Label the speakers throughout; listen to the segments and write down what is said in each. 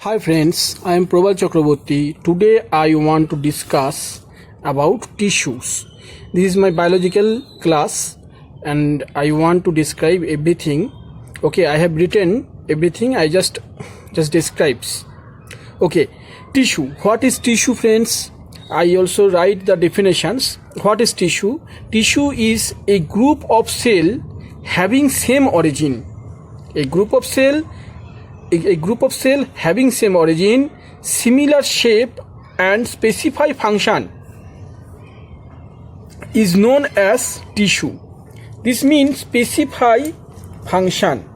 Speaker 1: Hi friends, I am Probal Chakraborty. Today I want to discuss about tissues. This is my biological class and I want to describe everything. Okay, I have written everything. I just describes. Okay, tissue. What is tissue, friends? I also write the definitions. What is tissue? Tissue is a group of cell having same origin. A group of cell having same origin, similar shape and specified function is known as tissue. This means specified function.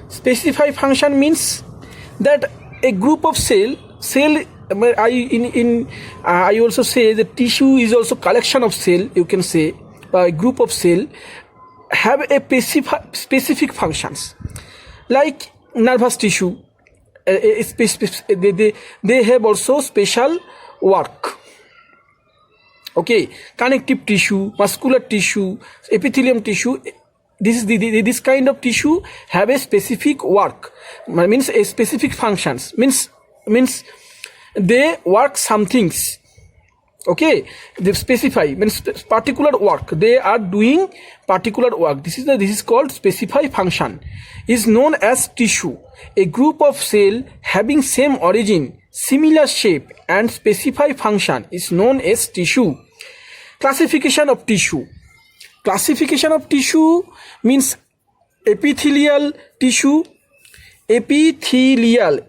Speaker 1: Specified function means that a group of cell I also say that tissue is also collection of cell, you can say, a group of cell have a specific functions, like nervous tissue. They have also special work. Okay, connective tissue, muscular tissue, epithelium tissue. This kind of tissue have a specific work. Means a specific functions. Means they work some things. Okay, they specify means particular work. They are doing particular work. This is called specified function. Is known as tissue. A group of cell having same origin, similar shape and specified function is known as tissue. Classification of tissue. Classification of tissue means epithelial tissue. Epithelial,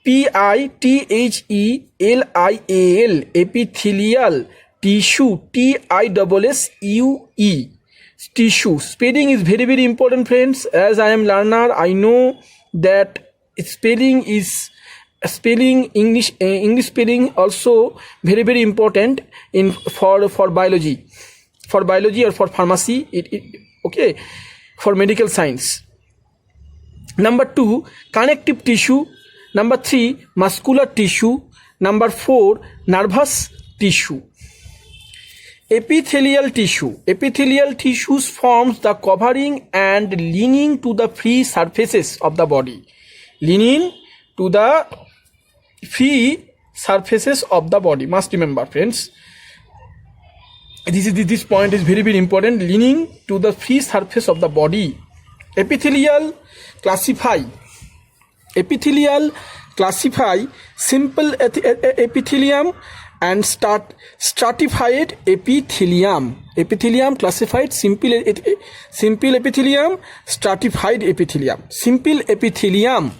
Speaker 1: P-I-T-H-E-L-I-A-L, epithelial tissue, T-I-S-S-U-E, tissue. Spelling is very, very important, friends. As I am learner, I know that English spelling also very, very important for biology or for pharmacy. Okay, for medical science. Number 2, connective tissue. Number 3, muscular tissue. Number 4, nervous tissue. Epithelial tissue. Epithelial tissues forms the covering and lining to the free surfaces of the body. Lining to the free surfaces of the body. Must remember, friends. This point is very, very important. Lining to the free surface of the body. Epithelial classify simple epithelium and stratified epithelium. Epithelium classified simple epithelium, stratified epithelium. Simple epithelium.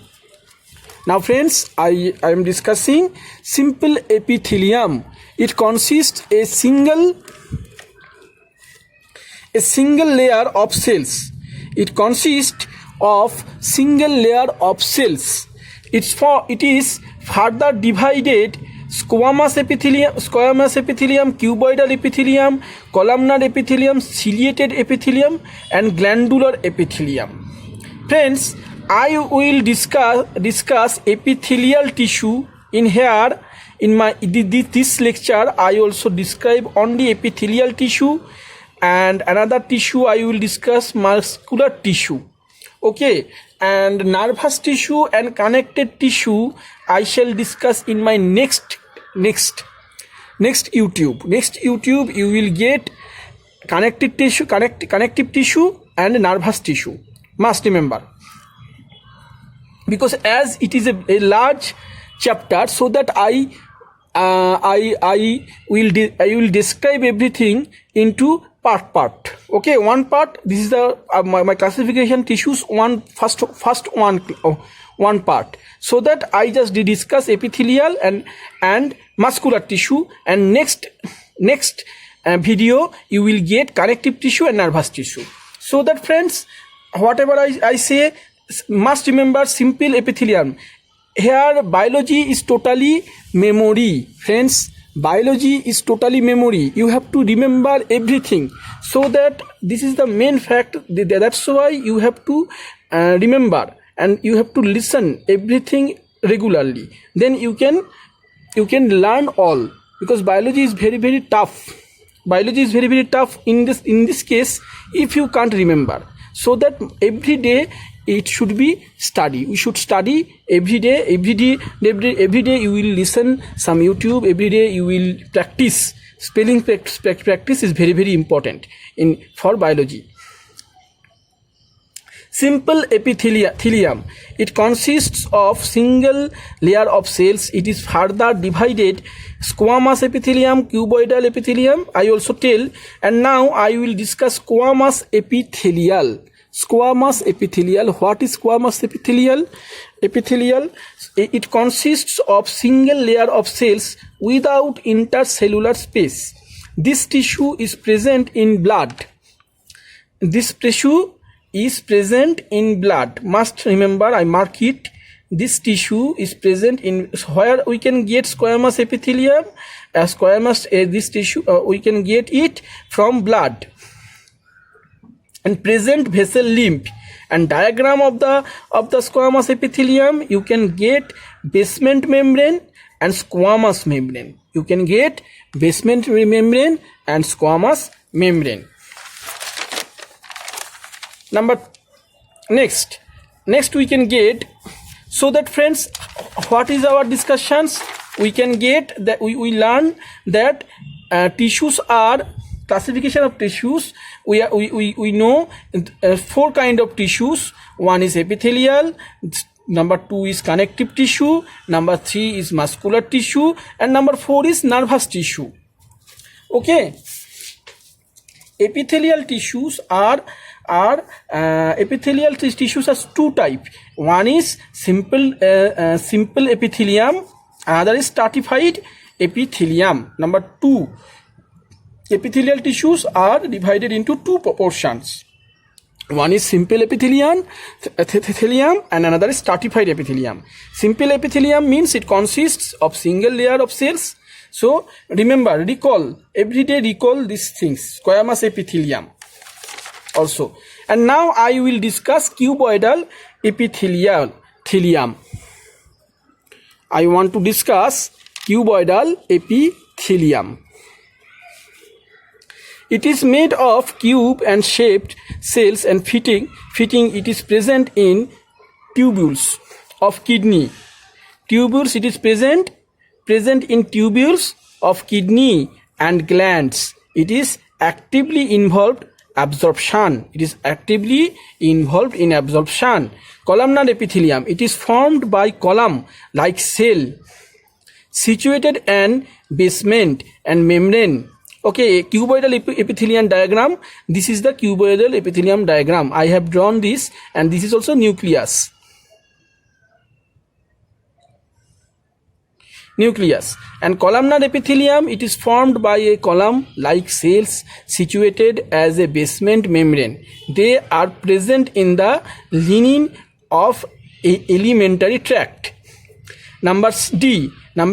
Speaker 1: Now friends, I am discussing simple epithelium. It consists a single layer of cells. It consists of single layer of cells. It is further divided squamous epithelium, cuboidal epithelium, columnar epithelium, ciliated epithelium, and glandular epithelium. Friends, I will discuss epithelial tissue in here. In this lecture, I also describe only epithelial tissue, and another tissue I will discuss muscular tissue. Okay, and nervous tissue and connected tissue I shall discuss in my next YouTube. Next YouTube you will get connective tissue and nervous tissue. Must remember, because as it is a large chapter, so that I will describe everything into part. Okay, one part. This is the my classification tissues. First one part. So that I just discuss epithelial and muscular tissue, and next video you will get connective tissue and nervous tissue. So that friends, whatever I say, must remember simple epithelium. Here biology is totally memory, friends. Biology is totally memory. You have to remember everything. So that this is the main fact. That's why you have to remember, and you have to listen everything regularly. Then you can learn all, because biology is very, very tough. Biology is very, very tough in this case if you can't remember. so that every day it should be study. We should study every day. Every day you will listen some YouTube. Every day you will practice. Spelling practice is very, very important for biology. Simple epithelium. It consists of single layer of cells. It is further divided squamous epithelium, cuboidal epithelium. I also tell, and now I will discuss squamous epithelial. Squamous epithelial. What is squamous epithelial? It consists of single layer of cells without intercellular space. This tissue is present in blood. This tissue is present in blood. Must remember, I mark it. This tissue is present in where we can get squamous epithelium. This tissue we can get it from blood. And present vessel lymph. And diagram of the squamous epithelium, you can get basement membrane and squamous membrane. You can get basement membrane and squamous membrane. Next we can get, so that friends, what is our discussions? We can get that we learn that tissues are classification of tissues. We know 4 kind of tissues. One is epithelial, number 2 is connective tissue, number 3 is muscular tissue, and number 4 is nervous tissue. Okay, epithelial tissues are two types. One is simple epithelium, another is stratified epithelium. Number 2, epithelial tissues are divided into 2 portions. One is simple epithelium and another is stratified epithelium. Simple epithelium means it consists of single layer of cells. So remember, every day recall these things. Squamous epithelium also. And now I will discuss cuboidal epithelium. I want to discuss cuboidal epithelium. It is made of cube and shaped cells and fitting. It is present in tubules of kidney. It is present in tubules of kidney and glands. It is actively involved absorption. Columnar epithelium. It is formed by column like cell situated in basement and membrane. Okay, cuboidal epithelium diagram. This is the cuboidal epithelium diagram. I have drawn this, and this is also nucleus. And columnar epithelium, it is formed by a column like cells situated as a basement membrane. They are present in the lining of a alimentary tract. Number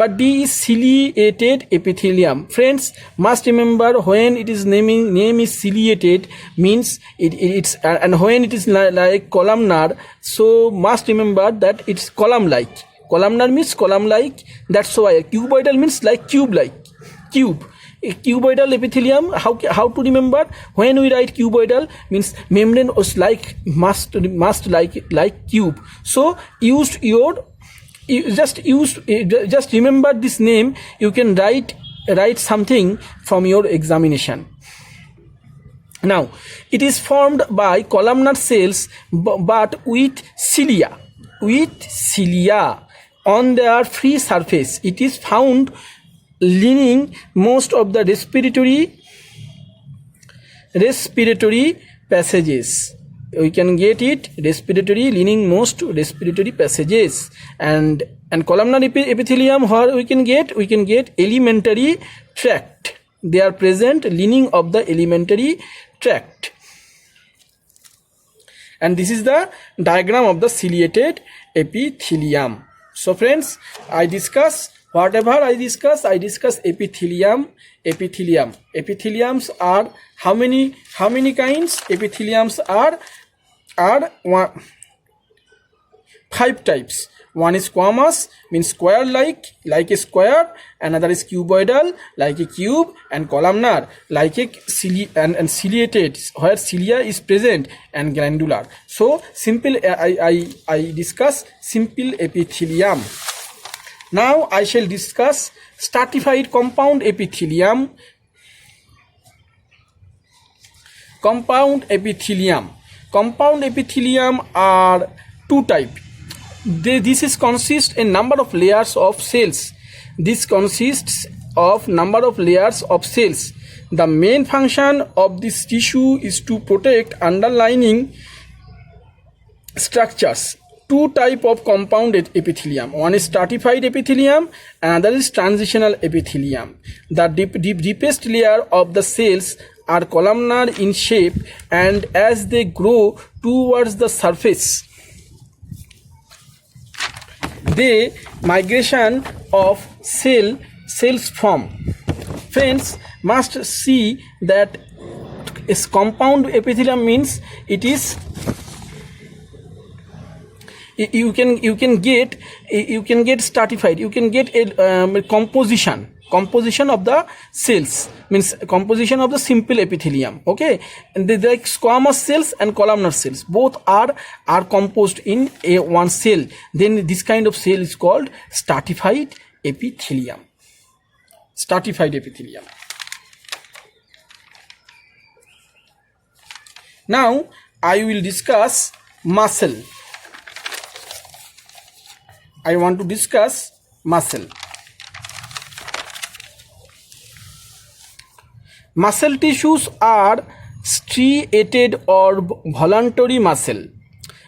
Speaker 1: D is ciliated epithelium. Friends, must remember, when it is name is ciliated means it's and when it is like columnar, so must remember that it's column-like. Columnar means column-like. That's why cuboidal means like cube. A cuboidal epithelium, how to remember? When we write cuboidal means membrane was like must like cube. So just remember this name. You can write something from your examination. Now, it is formed by columnar cells but with cilia on their free surface. It is found lining most of the respiratory passages. We can get it lining most respiratory passages. And columnar epithelium, where we can get alimentary tract. They are present lining of the alimentary tract. And this is the diagram of the ciliated epithelium. So friends, I discuss epithelium. Epitheliums are how many kinds? Epitheliums are 5 types. One is squamous, means square like a square. Another is cuboidal, like a cube, and columnar, like a and ciliated, where cilia is present, and glandular. So simple. I discuss simple epithelium. Now I shall discuss stratified compound epithelium. Compound epithelium. Compound epithelium are two types. This is consists a number of layers of cells. This consists of number of layers of cells. The main function of this tissue is to protect underlying structures. Two type of compound epithelium. One is stratified epithelium, another is transitional epithelium. The deepest layer of the cells are columnar in shape, and as they grow towards the surface, the migration of cells form. Friends must see that is compound epithelium means it is you can get stratified, you can get a composition of the cells, means composition of the simple epithelium. Okay, and they like squamous cells and columnar cells, both are composed in a one cell. Then this kind of cell is called stratified epithelium. Stratified epithelium. Now I will discuss muscle. I want to discuss muscle. Muscle tissues are striated or voluntary muscle.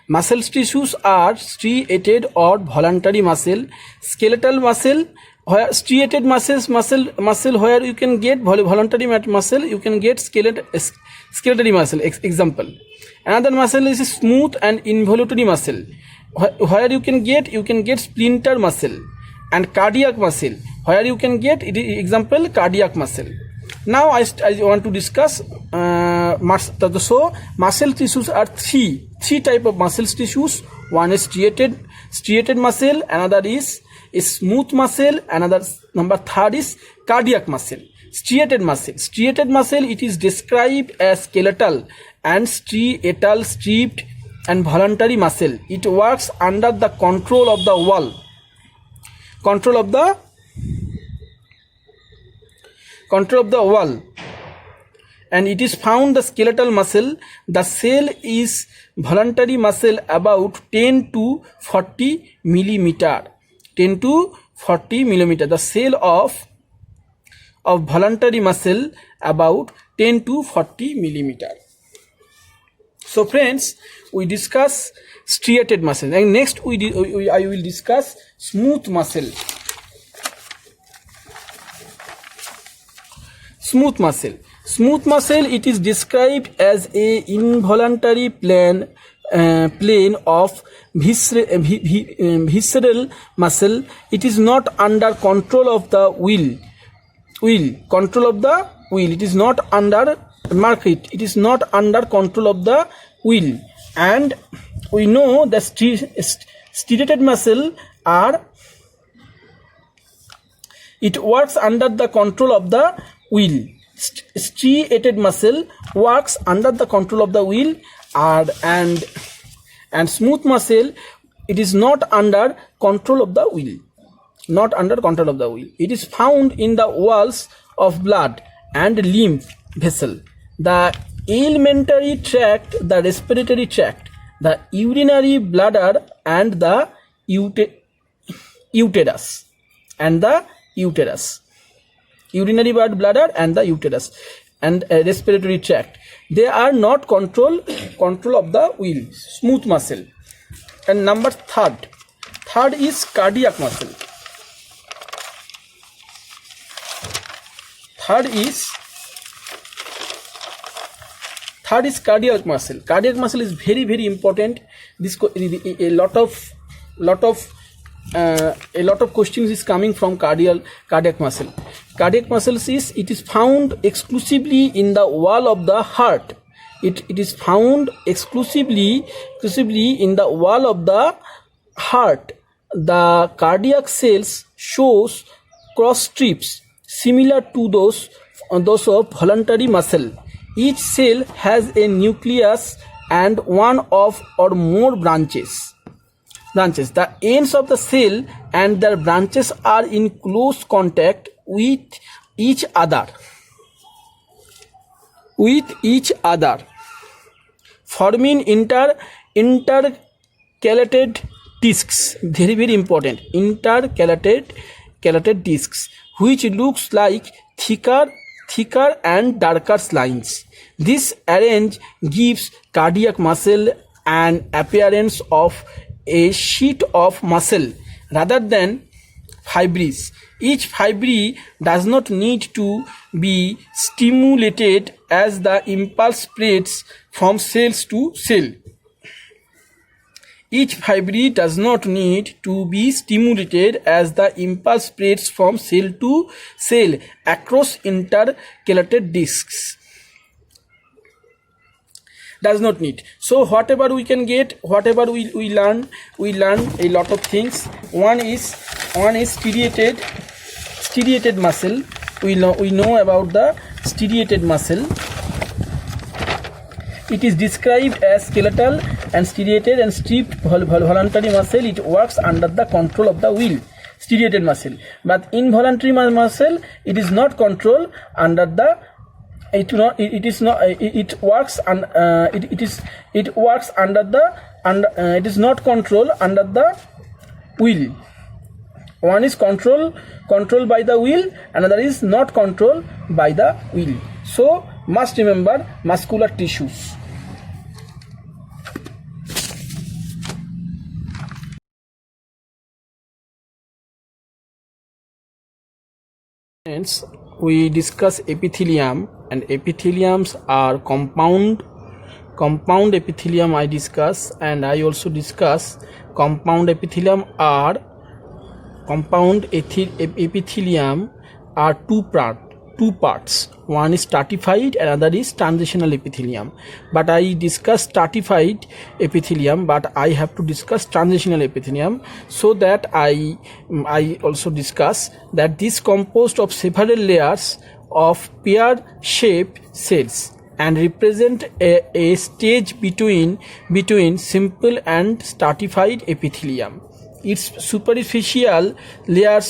Speaker 1: Muscle tissues are striated or voluntary muscle. Skeletal muscle, where striated muscle where you can get voluntary muscle, you can get skeletal muscle. Example. Another muscle is smooth and involuntary muscle, where you can get splinter muscle, and cardiac muscle, where you can get example cardiac muscle. Now I want to discuss so muscle tissues are three type of muscle tissues. One is striated muscle, another is smooth muscle, number third is cardiac muscle. Striated muscle it is described as skeletal and striatal, striped and voluntary muscle. It works under the control of the wall. And it is found the skeletal muscle. The cell is voluntary muscle about 10 to 40 millimeter. 10 to 40 millimeter. The cell of voluntary muscle about 10 to 40 millimeter. So friends, we discuss striated muscle, and next I will discuss smooth muscle. Smooth muscle it is described as a involuntary plane of visceral muscle. It is not under control of the will. It is not under it is not under control of the will. And we know the striated muscle it works under the control of the will. Striated muscle works under the control of the will, and smooth muscle it is not under control of the will. It is found in the walls of blood and lymph vessel, the alimentary tract, the respiratory tract, the urinary bladder, and the uterus. Urinary bladder and the uterus and respiratory tract. They are not control of the will. Smooth muscle. And number third is cardiac muscle. Third is cardiac muscle. Cardiac muscle is very, very important. This a lot of questions is coming from cardiac muscle. Cardiac muscle is found exclusively in the wall of the heart. It is found exclusively in the wall of the heart, the cardiac cells shows cross strips similar to those of voluntary muscle. Each cell has a nucleus and one of or more branches. The ends of the cell and their branches are in close contact with each other. Forming intercalated discs. Very, very important. Intercalated discs, which looks like thicker and darker lines. This arrange gives cardiac muscle an appearance of a sheet of muscle rather than fibres. Each fibre does not need to be stimulated as the impulse spreads from cells to cell. Each fibre does not need to be stimulated as the impulse spreads from cell to cell across intercalated discs. Does not need. So whatever we can get, whatever we learn a lot of things. One is striated muscle. We know about the striated muscle. It is described as skeletal and striated and stripped voluntary muscle. It works under the control of the will. Striated muscle, but involuntary muscle, it is not controlled under the it is not controlled under the will. One is controlled by the will, another is not controlled by the will. So must remember muscular tissues. Friends, we discuss epithelium, and epitheliums are compound epithelium I discuss, and I also discuss compound epithelium are two parts. One is stratified, another is transitional epithelium. But I discuss stratified epithelium, but I have to discuss transitional epithelium, so that I also discuss that this composed of several layers of pear-shaped cells and represent a stage between simple and stratified epithelium. Its superficial layer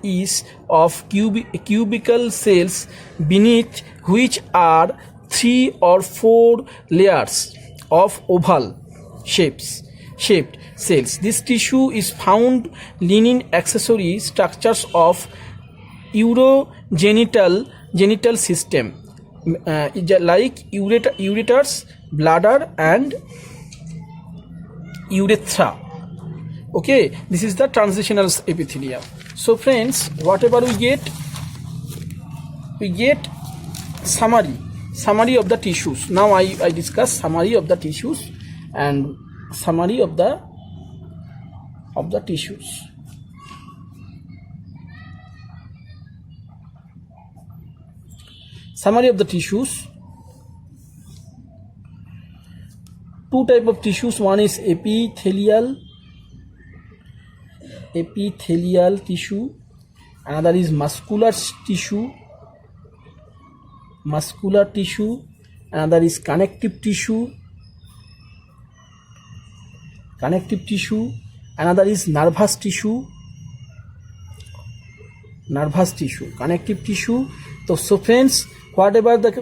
Speaker 1: is of cubical cells, beneath which are 3 or 4 layers of oval shaped cells. This tissue is found lining accessory structures of urogenital system, like ureters, bladder, and urethra. Okay, this is the transitional epithelium. So friends, whatever we get summary of the tissues. Now I discuss summary of the tissues and summary of the tissues. Summary of the tissues. Two type of tissues. One is epithelial tissue, another is muscular tissue, another is connective tissue, another is nervous tissue, connective tissue. So friends, whatever the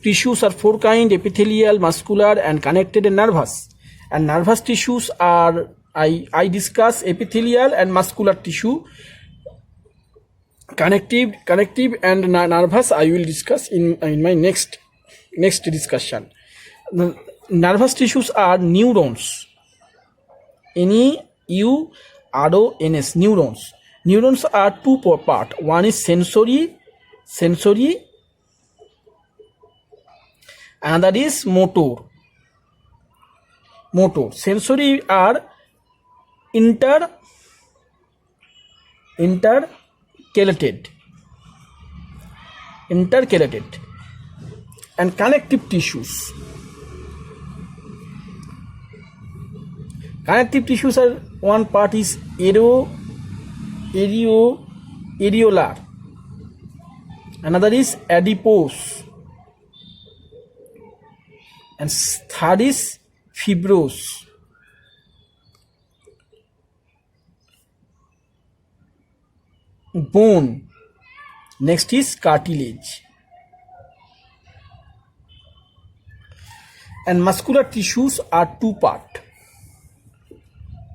Speaker 1: tissues are 4 kind: epithelial, muscular, and connected and nervous. And nervous tissues are I discuss epithelial and muscular tissue. Connective and nervous I will discuss in my next discussion. The nervous tissues are neurons. Neurons. Neurons are 2 part. One is sensory, another is motor. Sensory are intercalated, and connective tissues. Connective tissues are one part is areolar, another is adipose, and third is fibrous. Bone. Next is cartilage. And muscular tissues are two part.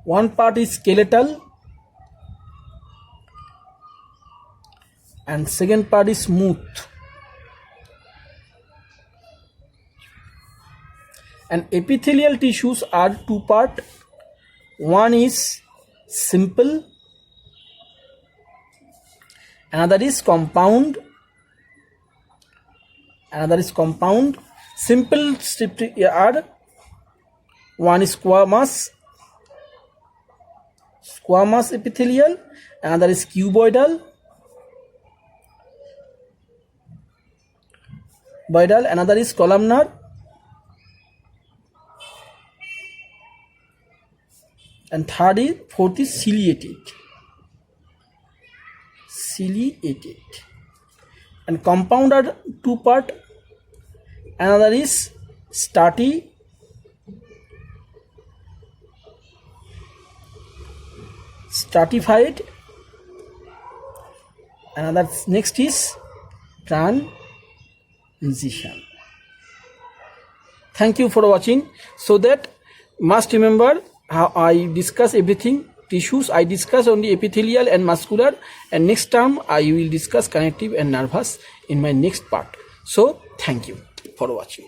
Speaker 1: One part is skeletal and second part is smooth. And epithelial tissues are two part. One is simple, another is compound. Simple are one is squamous epithelial, another is cuboidal, another is columnar, and fourth is ciliated. And compound are two part, another is stratified, another next is transition. Thank you for watching. So that must remember how I discuss everything. Tissues I discuss only epithelial and muscular, and next time I will discuss connective and nervous in my next part. So thank you for watching.